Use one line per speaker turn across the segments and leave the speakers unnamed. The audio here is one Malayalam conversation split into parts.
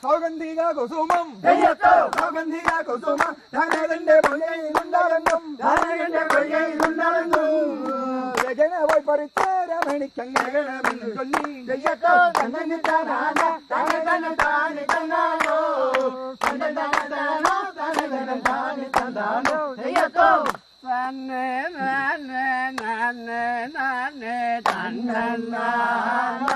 സൗഗന്ധിക കുസുമം സൗഗന്ധിക കുസുമം ധനകന്റെ പൊയ്യയിലുണ്ടാകുന്നു ധനകന്റെ പൊയ്യയിലുണ്ടാകുന്നു രചന പോയി പറിച്ച രമണിക്കങ്ങണമെന്ന് ചൊല്ലി തന്നെ താനാന തന്നെ തന്നെ താനെ തന്നാനോ തന്നെ തന്നെ താനോ തന്നെ തന്നെ താനെ തന്നാനോ തന്നെ നാനെ നാനെ നാനെ തന്നന്നാന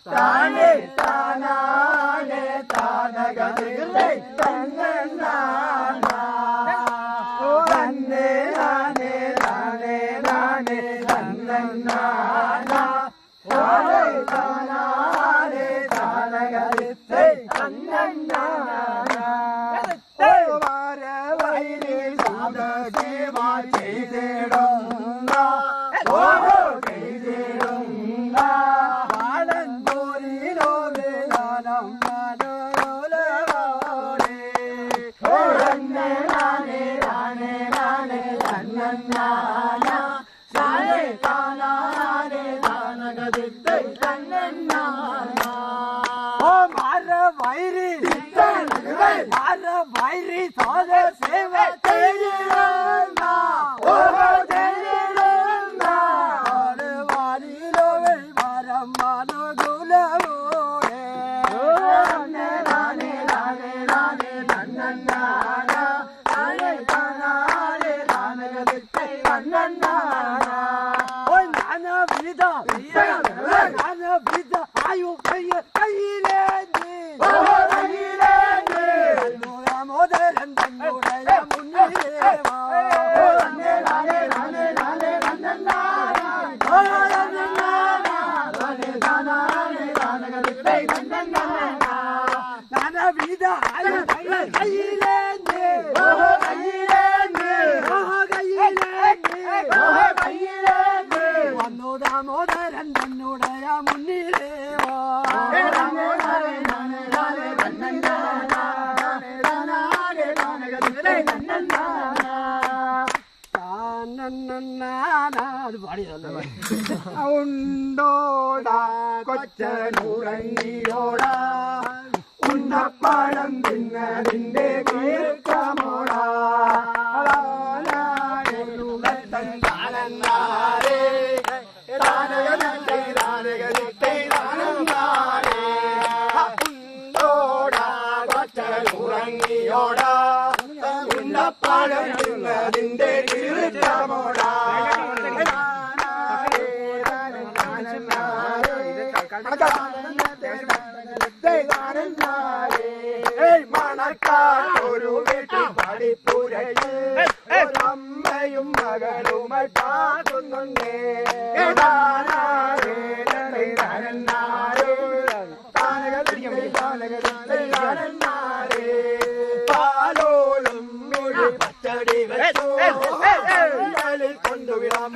താനെ താനാനെ താനകതിലെ തന്നന്നാന തന്നെ നാനെ നാനെ നാനെ തന്നന്നാന താനെ താനാനെ താനകതിലെ തന്നന്നാന വൈരി സാധസേവ ചെയ്തിടുന്ന ഓരോ ചെയ്തിടുന്ന പാലന്തൂരിലോട് നാനം മനോലോലവോടെ ഓരന്നെ നാനേ നാനേ നാനേ തന്നന്നാന താനേ താനാനേ താനകതിത്തെ തന്നന്നാന ഓ മാര വൈരി മാര വൈരി സാധ സേവ ചെയ്തിടുന്ന ഓരോ ചെയ്തിടുന്ന വാരിലോകൾ മരം മനോകുലവോടെ നാനേ നാനേ നാനേ നാനേ തന്നന്നാന താനേ താനാനേ താനകതിത്തെ തന്നന്നാന ഓ നാനവിധ നാനവിധ ആയു കയ്യിലേന്തി മോദരൻ തന്നുടയ മുന്നിലേവാ നാനേ നാനേ നാനേ നാനേ തന്നന്നാന താനേ താനാനേ താനകതിത്തെ തന്നന്നാന നാനവിധ ആയു കയ്യിലേന്തി വന്നു ദാമോദരൻ തന്നുടയ മുന്നിലേവാ ഉണ്ടോടാ കൊച്ചനുറങ്ങിയോടാ ഉണ്ടപ്പഴം തിന്നതിന്റെ കീർക്കമോടാ ഉണ്ടോടാ കൊച്ചനുറങ്ങിയോടാ ഉണ്ടപ്പഴം തിന്നതിന്റെ കീർക്കമോടാ മണക്കാട്ടൊരു വീട്ടിൽ പടിപ്പുരയിൽ അമ്മയും മകളുമായി പാടുന്നുണ്ടേ പാലോളും മൊഴി പച്ചടി വെച്ചു കൊണ്ടുവിടാൻ